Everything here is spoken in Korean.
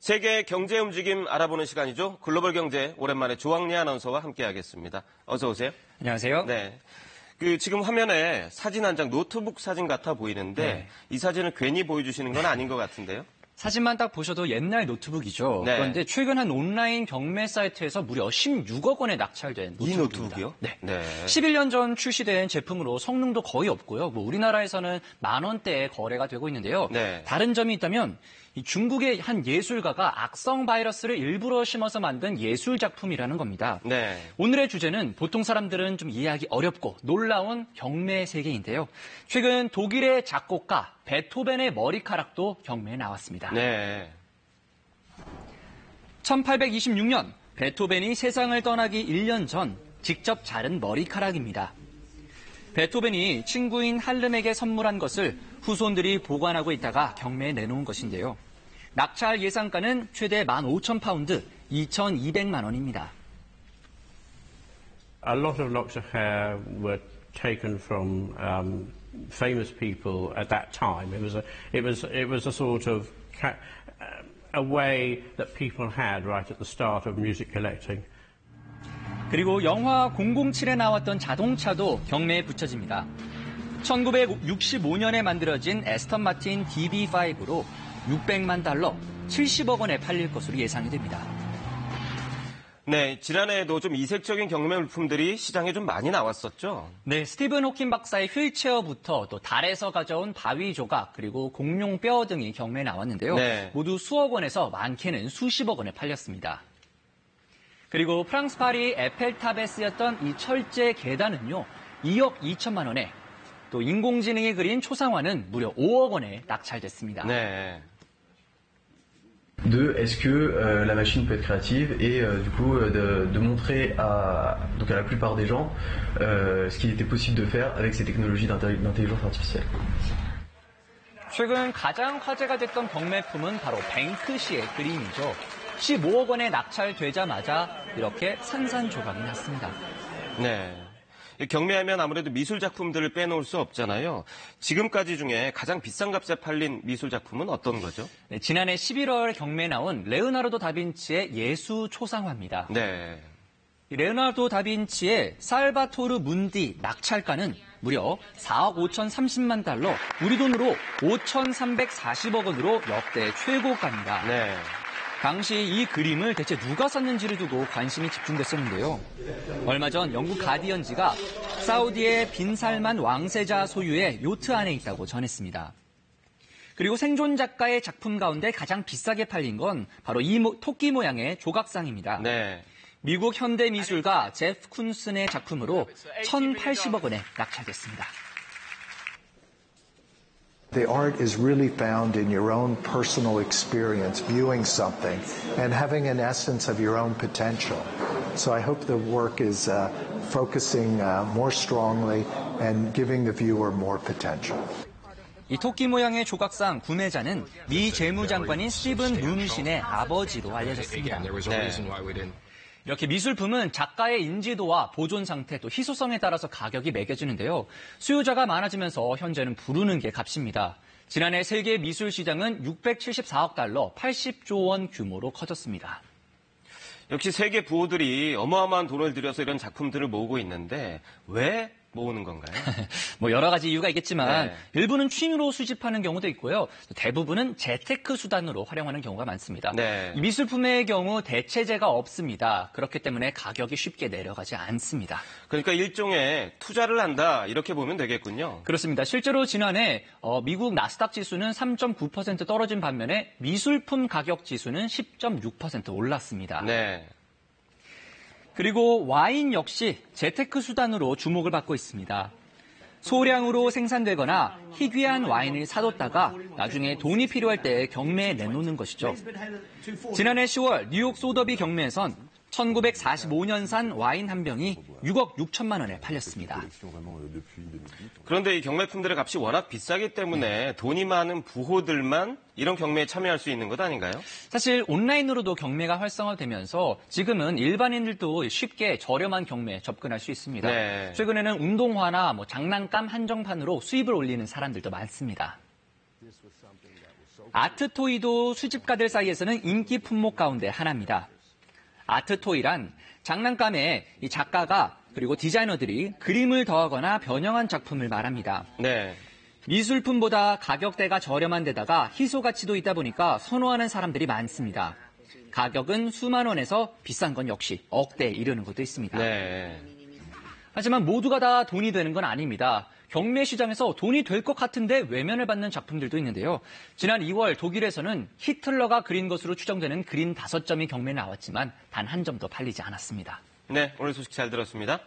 세계 경제 움직임 알아보는 시간이죠. 글로벌 경제 오랜만에 조항래 아나운서와 함께하겠습니다. 어서 오세요. 안녕하세요. 네. 지금 화면에 사진 한 장 노트북 사진 같아 보이는데 네. 이 사진을 괜히 보여주시는 건 아닌 것 같은데요. 사진만 딱 보셔도 옛날 노트북이죠. 네. 그런데 최근 한 온라인 경매 사이트에서 무려 16억 원에 낙찰된 노트북입니다. 이 노트북이요? 네. 네. 11년 전 출시된 제품으로 성능도 거의 없고요. 우리나라에서는 10,000원대에 거래가 되고 있는데요. 네. 다른 점이 있다면 이 중국의 한 예술가가 악성 바이러스를 일부러 심어서 만든 예술 작품이라는 겁니다. 네. 오늘의 주제는 보통 사람들은 좀 이해하기 어렵고 놀라운 경매 세계인데요. 최근 독일의 작곡가 베토벤의 머리카락도 경매에 나왔습니다. 네. 1826년 베토벤이 세상을 떠나기 1년 전 직접 자른 머리카락입니다. 베토벤이 친구인 할름에게 선물한 것을 후손들이 보관하고 있다가 경매에 내놓은 것인데요. 낙찰 예상가는 최대 15,000파운드, 2,200만 원입니다. A lot of locks of hair were taken from famous people at that time. It was a sort of a way that people had right at the start of music collecting. 그리고 영화 007에 나왔던 자동차도 경매에 붙여집니다. 1965년에 만들어진 에스턴 마틴 DB5로 600만 달러, 70억 원에 팔릴 것으로 예상이 됩니다. 네, 지난해에도 좀 이색적인 경매 물품들이 시장에 좀 많이 나왔었죠. 네, 스티븐 호킹 박사의 휠체어부터 또 달에서 가져온 바위 조각, 그리고 공룡 뼈 등이 경매에 나왔는데요. 네. 모두 수억 원에서 많게는 수십억 원에 팔렸습니다. 그리고 프랑스 파리 에펠탑에 쓰였던 이 철제 계단은요, 2억 2천만 원에, 또 인공지능이 그린 초상화는 무려 5억 원에 낙찰됐습니다. 네. Est-ce que la machine peut être créative et du coup de montrer à la plupart des gens ce qu'il était possible de faire avec ces technologies d'intelligence artificielle. 최근 가장 화제가 됐던 경매품은 바로 뱅크시의 그림이죠. 15억 원에 낙찰되자마자 이렇게 산산조각이 났습니다. 네. 경매하면 아무래도 미술 작품들을 빼놓을 수 없잖아요. 지금까지 중에 가장 비싼 값에 팔린 미술 작품은 어떤 거죠? 네, 지난해 11월 경매에 나온 레오나르도 다빈치의 예수 초상화입니다. 네. 레오나르도 다빈치의 살바토르 문디 낙찰가는 무려 4억 5,030만 달러, 우리 돈으로 5,340억 원으로 역대 최고가입니다. 네. 당시 이 그림을 대체 누가 샀는지를 두고 관심이 집중됐었는데요. 얼마 전 영국 가디언지가 사우디의 빈살만 왕세자 소유의 요트 안에 있다고 전했습니다. 그리고 생존 작가의 작품 가운데 가장 비싸게 팔린 건 바로 이 토끼 모양의 조각상입니다. 네. 미국 현대 미술가 제프 쿤슨의 작품으로 1,080억 원에 낙찰됐습니다. The art is really found in your own personal experience, viewing something, and having an essence of your own potential. So I hope the work is focusing more strongly and giving the viewer more potential. 이 토끼 모양의 조각상 구매자는 미 재무장관인 스티븐 문신의 아버지로 알려졌습니다. 네. 이렇게 미술품은 작가의 인지도와 보존 상태 또 희소성에 따라서 가격이 매겨지는데요. 수요자가 많아지면서 현재는 부르는 게 값입니다. 지난해 세계 미술 시장은 674억 달러, 80조 원 규모로 커졌습니다. 역시 세계 부호들이 어마어마한 돈을 들여서 이런 작품들을 모으고 있는데 왜 모으는 건가요? 여러 가지 이유가 있겠지만 네. 일부는 취미로 수집하는 경우도 있고요. 대부분은 재테크 수단으로 활용하는 경우가 많습니다. 네. 이 미술품의 경우 대체재가 없습니다. 그렇기 때문에 가격이 쉽게 내려가지 않습니다. 그러니까 일종의 투자를 한다 이렇게 보면 되겠군요. 그렇습니다. 실제로 지난해 미국 나스닥 지수는 3.9% 떨어진 반면에 미술품 가격 지수는 10.6% 올랐습니다. 네. 그리고 와인 역시 재테크 수단으로 주목을 받고 있습니다. 소량으로 생산되거나 희귀한 와인을 사뒀다가 나중에 돈이 필요할 때 경매에 내놓는 것이죠. 지난해 10월 뉴욕 소더비 경매에선 1945년산 와인 한 병이 6억 6천만 원에 팔렸습니다. 그런데 이 경매품들의 값이 워낙 비싸기 때문에 돈이 많은 부호들만 이런 경매에 참여할 수 있는 것 아닌가요? 사실 온라인으로도 경매가 활성화되면서 지금은 일반인들도 쉽게 저렴한 경매에 접근할 수 있습니다. 네. 최근에는 운동화나 장난감 한정판으로 수입을 올리는 사람들도 많습니다. 아트토이도 수집가들 사이에서는 인기 품목 가운데 하나입니다. 아트토이란 장난감에 이 작가가 그리고 디자이너들이 그림을 더하거나 변형한 작품을 말합니다. 네. 미술품보다 가격대가 저렴한 데다가 희소 가치도 있다 보니까 선호하는 사람들이 많습니다. 가격은 수만 원에서 비싼 건 역시 억대에 이르는 것도 있습니다. 네. 하지만 모두가 다 돈이 되는 건 아닙니다. 경매 시장에서 돈이 될 것 같은데 외면을 받는 작품들도 있는데요. 지난 2월 독일에서는 히틀러가 그린 것으로 추정되는 그림 5점이 경매에 나왔지만 단 한 점도 팔리지 않았습니다. 네, 오늘 소식 잘 들었습니다.